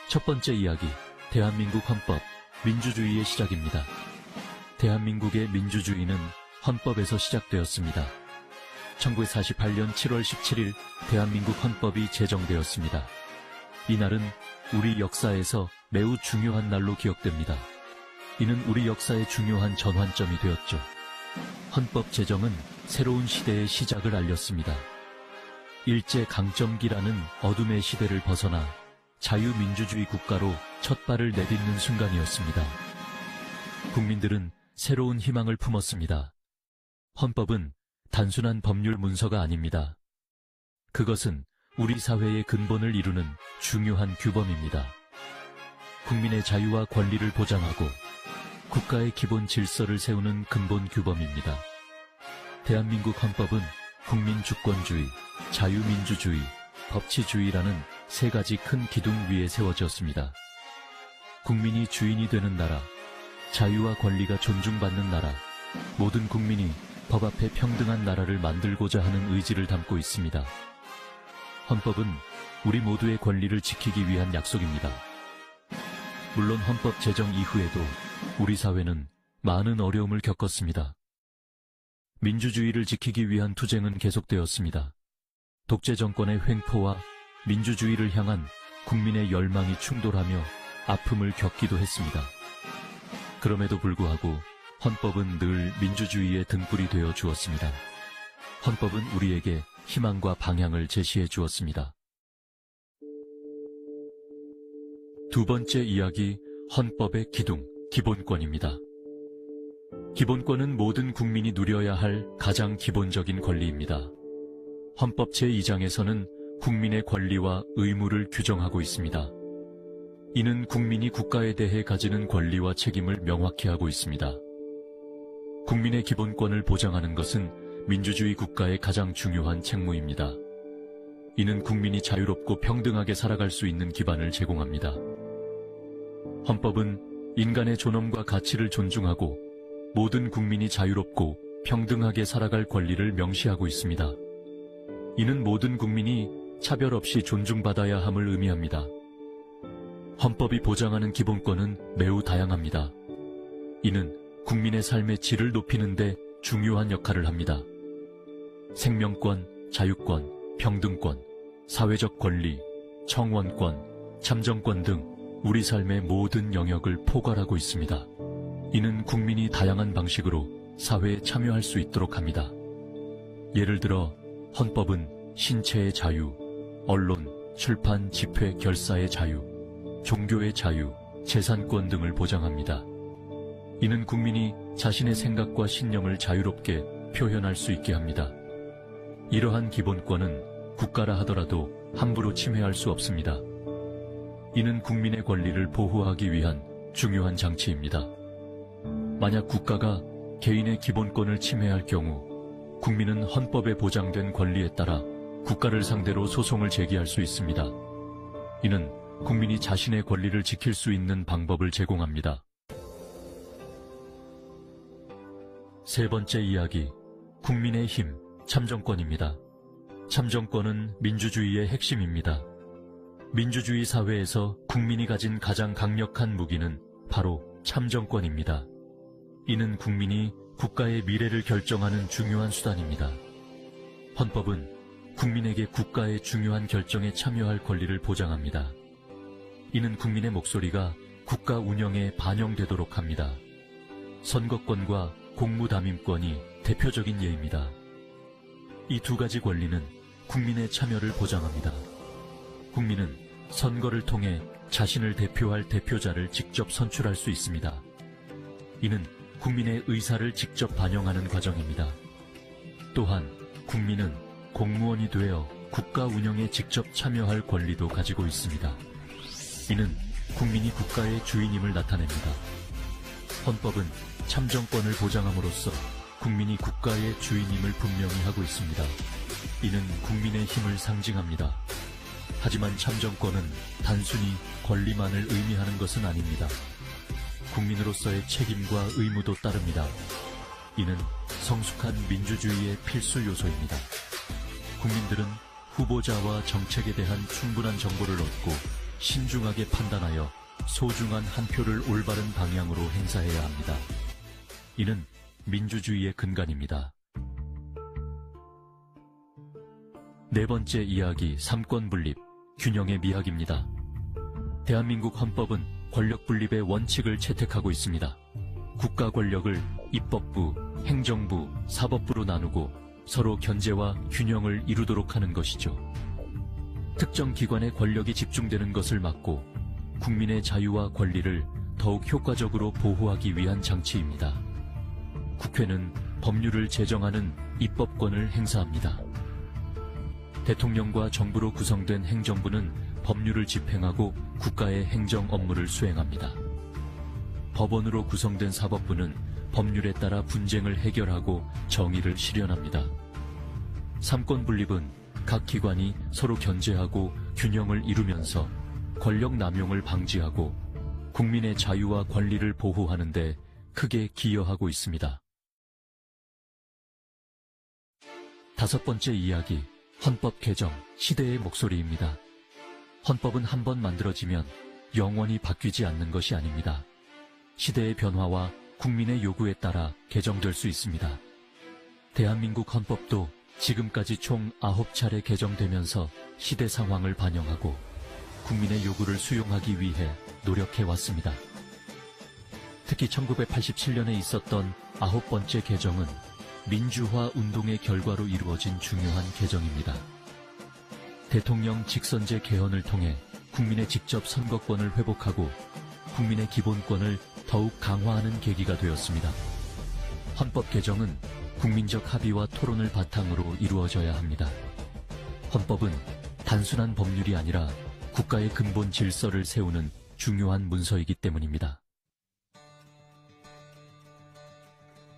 첫 번째 이야기, 대한민국 헌법, 민주주의의 시작입니다. 대한민국의 민주주의는 헌법에서 시작되었습니다. 1948년 7월 17일 대한민국 헌법이 제정되었습니다. 이날은 우리 역사에서 매우 중요한 날로 기억됩니다. 이는 우리 역사의 중요한 전환점이 되었죠. 헌법 제정은 새로운 시대의 시작을 알렸습니다. 일제 강점기라는 어둠의 시대를 벗어나 자유민주주의 국가로 첫 발을 내딛는 순간이었습니다. 국민들은 새로운 희망을 품었습니다. 헌법은 단순한 법률 문서가 아닙니다. 그것은 우리 사회의 근본을 이루는 중요한 규범입니다. 국민의 자유와 권리를 보장하고 국가의 기본 질서를 세우는 근본 규범입니다. 대한민국 헌법은 국민주권주의, 자유민주주의, 법치주의라는 세 가지 큰 기둥 위에 세워졌습니다. 국민이 주인이 되는 나라, 자유와 권리가 존중받는 나라, 모든 국민이 법 앞에 평등한 나라를 만들고자 하는 의지를 담고 있습니다. 헌법은 우리 모두의 권리를 지키기 위한 약속입니다. 물론 헌법 제정 이후에도 우리 사회는 많은 어려움을 겪었습니다. 민주주의를 지키기 위한 투쟁은 계속되었습니다. 독재 정권의 횡포와 민주주의를 향한 국민의 열망이 충돌하며 아픔을 겪기도 했습니다. 그럼에도 불구하고 헌법은 늘 민주주의의 등불이 되어 주었습니다. 헌법은 우리에게 희망과 방향을 제시해 주었습니다. 두 번째 이야기, 헌법의 기둥, 기본권입니다. 기본권은 모든 국민이 누려야 할 가장 기본적인 권리입니다. 헌법 제2장에서는 국민의 권리와 의무를 규정하고 있습니다. 이는 국민이 국가에 대해 가지는 권리와 책임을 명확히 하고 있습니다. 국민의 기본권을 보장하는 것은 민주주의 국가의 가장 중요한 책무입니다. 이는 국민이 자유롭고 평등하게 살아갈 수 있는 기반을 제공합니다. 헌법은 인간의 존엄과 가치를 존중하고 모든 국민이 자유롭고 평등하게 살아갈 권리를 명시하고 있습니다. 이는 모든 국민이 차별 없이 존중받아야 함을 의미합니다. 헌법이 보장하는 기본권은 매우 다양합니다. 이는 국민의 삶의 질을 높이는 데 중요한 역할을 합니다. 생명권, 자유권, 평등권, 사회적 권리, 청원권, 참정권 등 우리 삶의 모든 영역을 포괄하고 있습니다. 이는 국민이 다양한 방식으로 사회에 참여할 수 있도록 합니다. 예를 들어 헌법은 신체의 자유, 언론, 출판, 집회, 결사의 자유, 종교의 자유, 재산권 등을 보장합니다. 이는 국민이 자신의 생각과 신념을 자유롭게 표현할 수 있게 합니다. 이러한 기본권은 국가라 하더라도 함부로 침해할 수 없습니다. 이는 국민의 권리를 보호하기 위한 중요한 장치입니다. 만약 국가가 개인의 기본권을 침해할 경우 국민은 헌법에 보장된 권리에 따라 국가를 상대로 소송을 제기할 수 있습니다. 이는 국민이 자신의 권리를 지킬 수 있는 방법을 제공합니다. 세 번째 이야기, 국민의 힘, 참정권입니다. 참정권은 민주주의의 핵심입니다. 민주주의 사회에서 국민이 가진 가장 강력한 무기는 바로 참정권입니다. 이는 국민이 국가의 미래를 결정하는 중요한 수단입니다. 헌법은 국민에게 국가의 중요한 결정에 참여할 권리를 보장합니다. 이는 국민의 목소리가 국가 운영에 반영되도록 합니다. 선거권과 공무담임권이 대표적인 예입니다. 이 두 가지 권리는 국민의 참여를 보장합니다. 국민은 선거를 통해 자신을 대표할 대표자를 직접 선출할 수 있습니다. 이는 국민의 의사를 직접 반영하는 과정입니다. 또한 국민은 공무원이 되어 국가 운영에 직접 참여할 권리도 가지고 있습니다. 이는 국민이 국가의 주인임을 나타냅니다. 헌법은 참정권을 보장함으로써 국민이 국가의 주인임을 분명히 하고 있습니다. 이는 국민의 힘을 상징합니다. 하지만 참정권은 단순히 권리만을 의미하는 것은 아닙니다. 국민으로서의 책임과 의무도 따릅니다. 이는 성숙한 민주주의의 필수 요소입니다. 국민들은 후보자와 정책에 대한 충분한 정보를 얻고 신중하게 판단하여 소중한 한 표를 올바른 방향으로 행사해야 합니다. 이는 민주주의의 근간입니다. 네 번째 이야기, 삼권 분립, 균형의 미학입니다. 대한민국 헌법은 권력 분립의 원칙을 채택하고 있습니다. 국가 권력을 입법부, 행정부, 사법부로 나누고 서로 견제와 균형을 이루도록 하는 것이죠. 특정 기관의 권력이 집중되는 것을 막고 국민의 자유와 권리를 더욱 효과적으로 보호하기 위한 장치입니다. 국회는 법률을 제정하는 입법권을 행사합니다. 대통령과 정부로 구성된 행정부는 법률을 집행하고 국가의 행정 업무를 수행합니다. 법원으로 구성된 사법부는 법률에 따라 분쟁을 해결하고 정의를 실현합니다. 삼권 분립은 각 기관이 서로 견제하고 균형을 이루면서 권력 남용을 방지하고 국민의 자유와 권리를 보호하는 데 크게 기여하고 있습니다. 다섯 번째 이야기, 헌법 개정, 시대의 목소리입니다. 헌법은 한번 만들어지면 영원히 바뀌지 않는 것이 아닙니다. 시대의 변화와 국민의 요구에 따라 개정될 수 있습니다. 대한민국 헌법도 지금까지 총 9차례 개정되면서 시대 상황을 반영하고 국민의 요구를 수용하기 위해 노력해왔습니다. 특히 1987년에 있었던 9번째 개정은 민주화 운동의 결과로 이루어진 중요한 개정입니다. 대통령 직선제 개헌을 통해 국민의 직접 선거권을 회복하고 국민의 기본권을 더욱 강화하는 계기가 되었습니다. 헌법 개정은 국민적 합의와 토론을 바탕으로 이루어져야 합니다. 헌법은 단순한 법률이 아니라 국가의 근본 질서를 세우는 중요한 문서이기 때문입니다.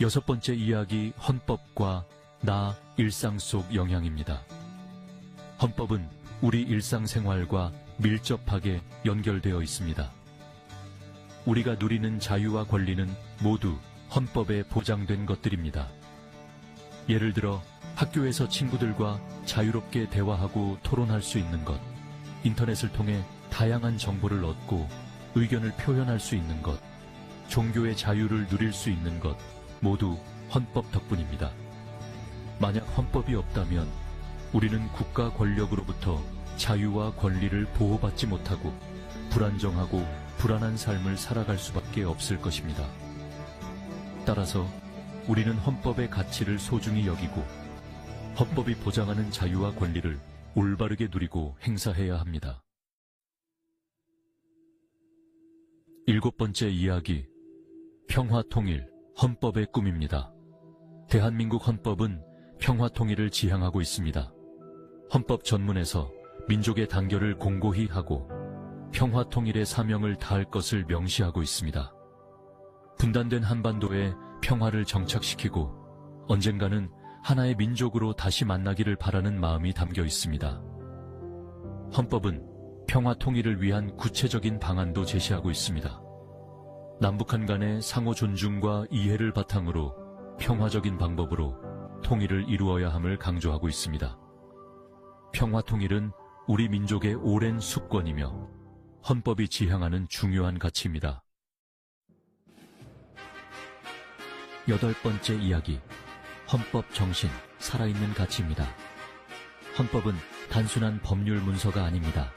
여섯 번째 이야기, 헌법과 나 일상 속 영향입니다. 헌법은 우리 일상생활과 밀접하게 연결되어 있습니다. 우리가 누리는 자유와 권리는 모두 헌법에 보장된 것들입니다. 예를 들어 학교에서 친구들과 자유롭게 대화하고 토론할 수 있는 것, 인터넷을 통해 다양한 정보를 얻고 의견을 표현할 수 있는 것, 종교의 자유를 누릴 수 있는 것, 모두 헌법 덕분입니다. 만약 헌법이 없다면 우리는 국가 권력으로부터 자유와 권리를 보호받지 못하고 불안정하고 불안한 삶을 살아갈 수밖에 없을 것입니다. 따라서 우리는 헌법의 가치를 소중히 여기고 헌법이 보장하는 자유와 권리를 올바르게 누리고 행사해야 합니다. 일곱 번째 이야기, 평화통일, 헌법의 꿈입니다. 대한민국 헌법은 평화통일을 지향하고 있습니다. 헌법 전문에서 민족의 단결을 공고히 하고 평화통일의 사명을 다할 것을 명시하고 있습니다. 분단된 한반도에 평화를 정착시키고 언젠가는 하나의 민족으로 다시 만나기를 바라는 마음이 담겨 있습니다. 헌법은 평화통일을 위한 구체적인 방안도 제시하고 있습니다. 남북한 간의 상호 존중과 이해를 바탕으로 평화적인 방법으로 통일을 이루어야 함을 강조하고 있습니다. 평화통일은 우리 민족의 오랜 숙권이며 헌법이 지향하는 중요한 가치입니다. 여덟 번째 이야기, 헌법 정신, 살아있는 가치입니다. 헌법은 단순한 법률 문서가 아닙니다.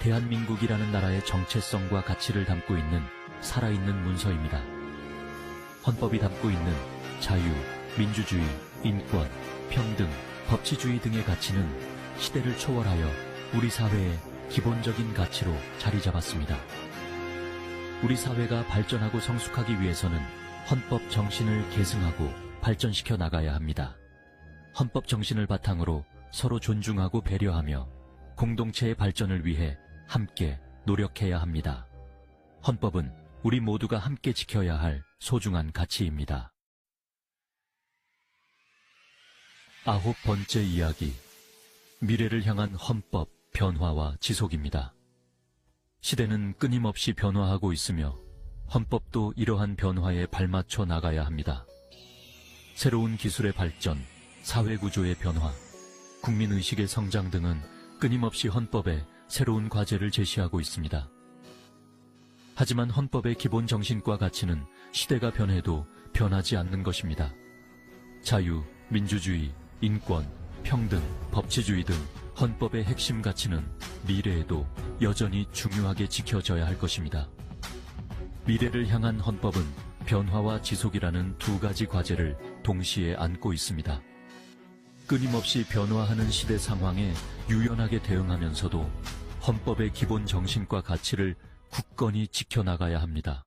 대한민국이라는 나라의 정체성과 가치를 담고 있는 살아있는 문서입니다. 헌법이 담고 있는 자유, 민주주의, 인권, 평등, 법치주의 등의 가치는 시대를 초월하여 우리 사회의 기본적인 가치로 자리 잡았습니다. 우리 사회가 발전하고 성숙하기 위해서는 헌법 정신을 계승하고 발전시켜 나가야 합니다. 헌법 정신을 바탕으로 서로 존중하고 배려하며 공동체의 발전을 위해 함께 노력해야 합니다. 헌법은 우리 모두가 함께 지켜야 할 소중한 가치입니다. 아홉 번째 이야기, 미래를 향한 헌법 변화와 지속입니다. 시대는 끊임없이 변화하고 있으며 헌법도 이러한 변화에 발맞춰 나가야 합니다. 새로운 기술의 발전, 사회구조의 변화, 국민의식의 성장 등은 끊임없이 헌법에 새로운 과제를 제시하고 있습니다. 하지만 헌법의 기본 정신과 가치는 시대가 변해도 변하지 않는 것입니다. 자유, 민주주의, 인권, 평등, 법치주의 등 헌법의 핵심 가치는 미래에도 여전히 중요하게 지켜져야 할 것입니다. 미래를 향한 헌법은 변화와 지속이라는 두 가지 과제를 동시에 안고 있습니다. 끊임없이 변화하는 시대 상황에 유연하게 대응하면서도 헌법의 기본 정신과 가치를 굳건히 지켜나가야 합니다.